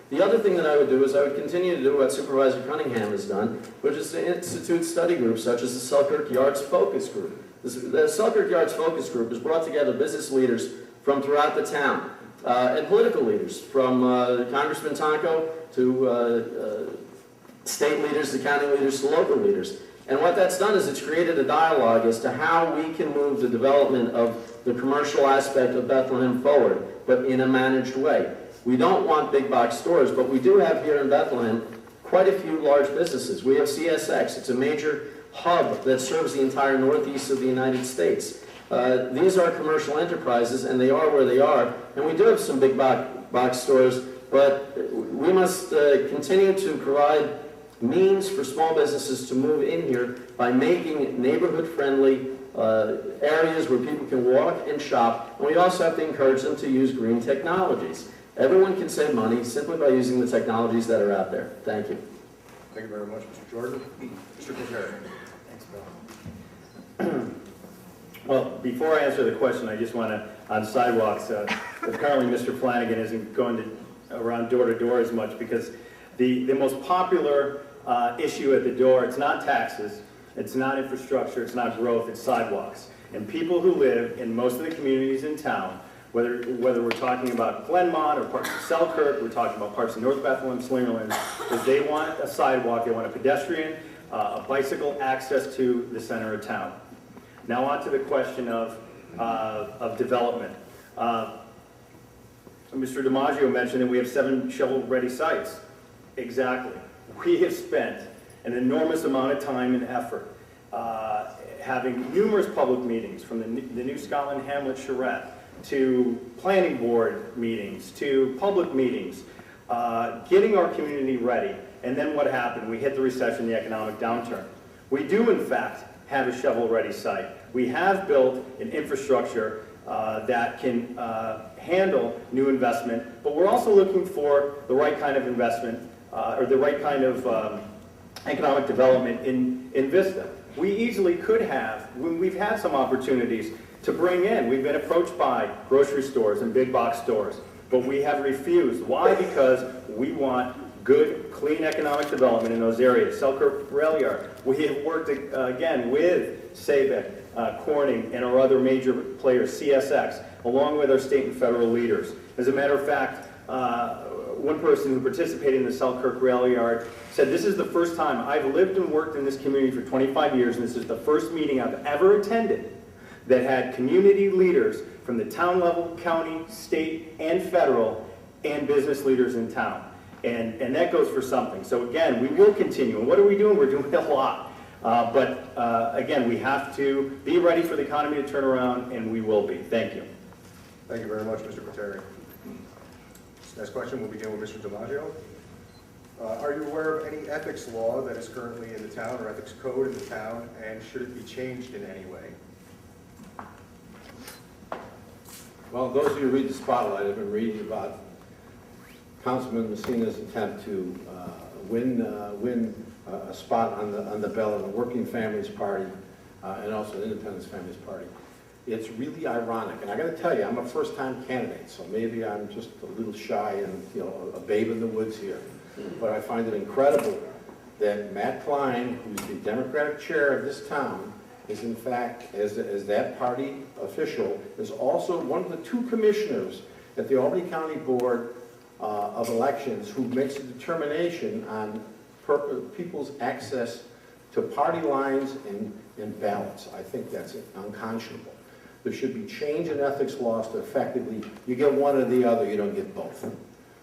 The other thing that I would do is I would continue to do what Supervisor Cunningham has done, which is to institute study groups such as the Selkirk Yards Focus Group. The Selkirk Yards Focus Group has brought together business leaders from throughout the town and political leaders, from Congressman Tonko to state leaders, to county leaders, to local leaders. And what that's done is it's created a dialogue as to how we can move the development of the commercial aspect of Bethlehem forward, but in a managed way. We don't want big box stores, but we do have here in Bethlehem quite a few large businesses. We have CSX. It's a major hub that serves the entire northeast of the United States. These are commercial enterprises, and they are where they are. And we do have some big box stores, but we must continue to provide means for small businesses to move in here by making neighborhood-friendly areas where people can walk and shop. And we also have to encourage them to use green technologies. Everyone can save money simply by using the technologies that are out there. Thank you. Thank you very much, Mr. Jordan. Mr. Kuzari. Thanks, Bill. Well, before I answer the question, I just want to, on sidewalks, apparently Mr. Flanagan isn't going to around door to door as much because the most popular issue at the door, it's not taxes, it's not infrastructure, it's not growth, it's sidewalks. And people who live in most of the communities in town, whether we're talking about Glenmont or parts of Selkirk, we're talking about parts of North Bethlehem, Slingerland, is they want a sidewalk, they want a pedestrian, a bicycle access to the center of town. Now on to the question of development. Mr. DiMaggio mentioned that we have 7 shovel-ready sites. Exactly. We have spent an enormous amount of time and effort having numerous public meetings, from the New Scotland Hamlet charrette to planning board meetings to public meetings, getting our community ready. And then what happened? We hit the recession, the economic downturn. We do, in fact, have a shovel-ready site. We have built an infrastructure that can handle new investment, but we're also looking for the right kind of investment or the right kind of economic development in Vista. We easily could have, we've had some opportunities to bring in. We've been approached by grocery stores and big box stores, but we have refused. Why? Because we want good, clean economic development in those areas. Selkirk Rail Yard, we have worked again with SABIC, Corning, and our other major players, CSX, along with our state and federal leaders. As a matter of fact, one person who participated in the Selkirk Rail Yard said, "This is the first time I've lived and worked in this community for 25 years, and this is the first meeting I've ever attended that had community leaders from the town level, county, state, and federal, and business leaders in town." And that goes for something. So again, we will continue. And what are we doing? We're doing a lot. But again, we have to be ready for the economy to turn around, and we will be. Thank you. Thank you very much, Mr. Quateri. Next question will begin with Mr. DiMaggio. Are you aware of any ethics law that is currently in the town or ethics code in the town, and should it be changed in any way? Well, those of you who read the Spotlight have been reading about Councilman Messina's attempt to win a spot on the ballot of the Working Families Party and also the Independence Families Party. It's really ironic, and I got to tell you, I'm a first-time candidate, so maybe I'm just a little shy and a babe in the woods here. But I find it incredible that Matt Klein, who's the Democratic chair of this town, is in fact, as that party official, is also one of the 2 commissioners at the Albany County Board of Elections who makes a determination on people's access to party lines and ballots. I think that's unconscionable. There should be change in ethics laws to effectively, you get one or the other, you don't get both.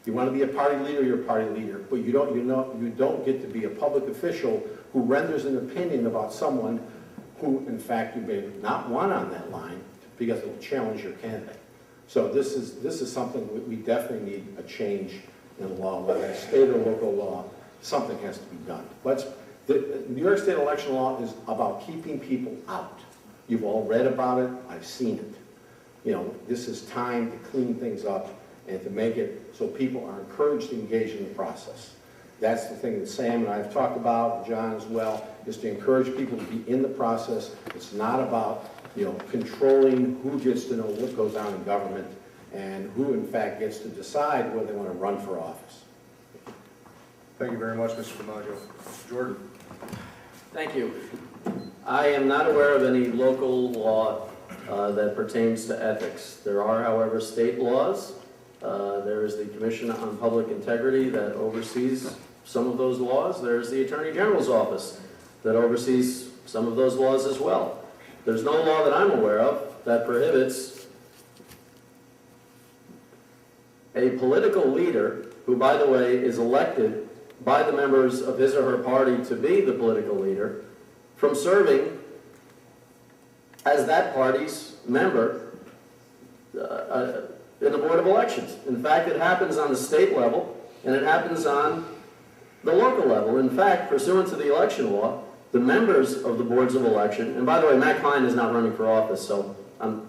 You want to be a party leader, you're a party leader, but you don't get to be a public official who renders an opinion about someone who, in fact, you may not want on that line because it will challenge your candidate. So this is something we definitely need a change in the law, whether it's state or local law. Something has to be done. The New York State election law is about keeping people out. You've all read about it. I've seen it. This is time to clean things up and to make it so people are encouraged to engage in the process. That's the thing that Sam and I have talked about, and John as well, is to encourage people to be in the process. It's not about controlling who gets to know what goes on in government and who, in fact, gets to decide whether they want to run for office. Thank you very much, Mr. DiMaggio. Mr. Jordan? Thank you. I am not aware of any local law that pertains to ethics. There are, however, state laws. There is the Commission on Public Integrity that oversees some of those laws. There's the Attorney General's Office that oversees some of those laws as well. There's no law that I'm aware of that prohibits a political leader, who, by the way, is elected by the members of his or her party to be the political leader, from serving as that party's member in the Board of Elections. In fact, it happens on the state level, and it happens on the local level. In fact, pursuant to the election law, the members of the boards of election, and by the way, Matt Klein is not running for office, so I'm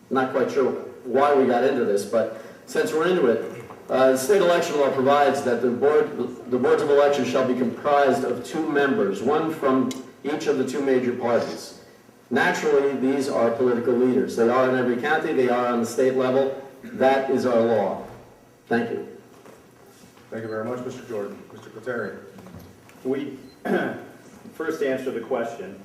not quite sure why we got into this, but since we're into it, the state election law provides that the boards of election shall be comprised of 2 members, one from each of the 2 major parties. Naturally, these are political leaders. They are in every county, they are on the state level. That is our law. Thank you. Thank you very much, Mr. Jordan. Mr. Quateri? We, first to answer the question,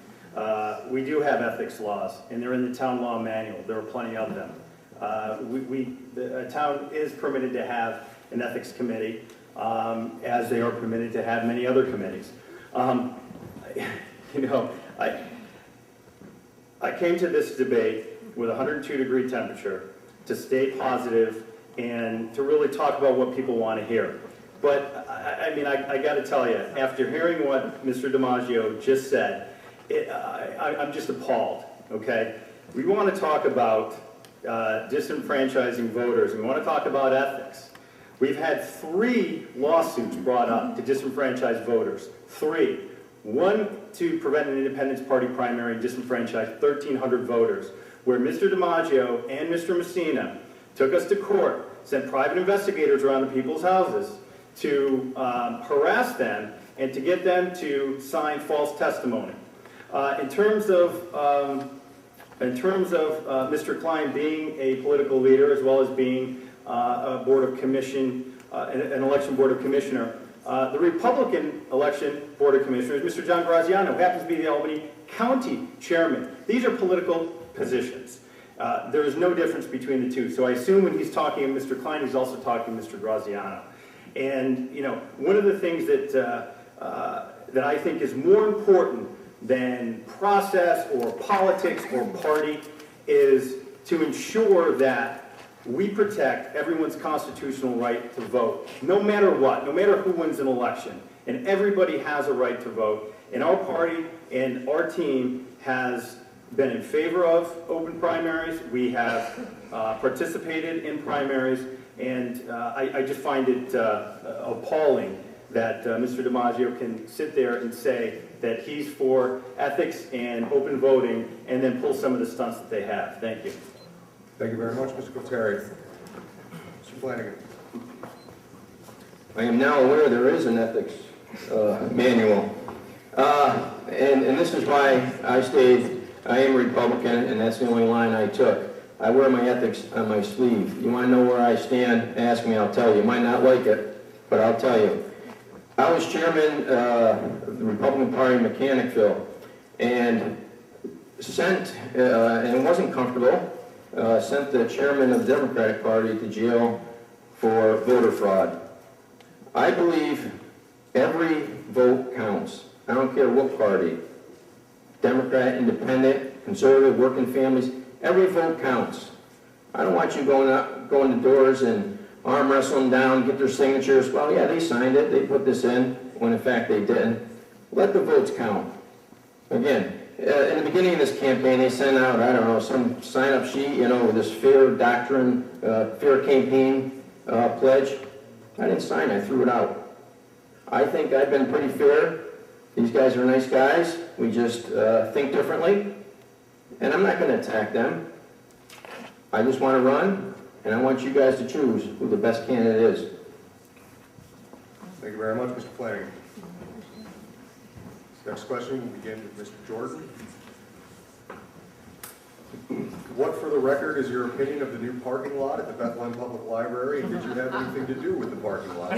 we do have ethics laws, and they're in the town law manual. There are plenty of them. The town is permitted to have an ethics committee, as they are permitted to have many other committees. You know, I came to this debate with a 102-degree temperature to stay positive and to really talk about what people want to hear. But, I mean, I got to tell you, after hearing what Mr. DiMaggio just said, I'm just appalled, okay? We want to talk about disenfranchising voters, and we want to talk about ethics. We've had 3 lawsuits brought up to disenfranchise voters. 3. One to prevent an Independence Party primary and disenfranchise 1,300 voters, where Mr. DiMaggio and Mr. Messina took us to court, sent private investigators around to people's houses to harass them and to get them to sign false testimony. In terms of Mr. Klein being a political leader, as well as being a board of commission, an election board of commissioner, the Republican election board of commissioners, Mr. John Graziano, who happens to be the Albany County chairman. These are political positions. There is no difference between the two. So I assume when he's talking to Mr. Klein, he's also talking to Mr. Graziano. And you know, one of the things that that I think is more important than process or politics or party is to ensure that we protect everyone's constitutional right to vote, no matter what, no matter who wins an election. And everybody has a right to vote. And our party and our team has been in favor of open primaries. We have participated in primaries. And I just find it appalling that Mr. DiMaggio can sit there and say that he's for ethics and open voting and then pull some of the stunts that they have. Thank you. Thank you very much, Mr. Quateri. Mr. Flanagan? I am now aware there is an ethics manual. And this is why I stayed, I am a Republican, and that's the only line I took. I wear my ethics on my sleeve. You want to know where I stand? Ask me, I'll tell you. You might not like it, but I'll tell you. I was chairman of the Republican Party in Mechanicville, and sent, and it wasn't comfortable, sent the chairman of the Democratic Party to jail for voter fraud. I believe every vote counts. I don't care what party, Democrat, Independent, Conservative, working families, every vote counts. I don't want you going to doors and arm wrestling down, get their signatures. Well, yeah, they signed it, they put this in, when in fact they didn't. Let the votes count. Again, in the beginning of this campaign, they sent out, I don't know, some sign-up sheet, you know, with this fair doctrine, fair campaign pledge. I didn't sign it, I threw it out. I think I've been pretty fair. These guys are nice guys. We just think differently. And I'm not going to attack them. I just want to run, and I want you guys to choose who the best candidate is. Thank you very much, Mr. Flanagan. Next question will begin with Mr. Jordan. What, for the record, is your opinion of the new parking lot at the Bethlehem Public Library, and did you have anything to do with the parking lot?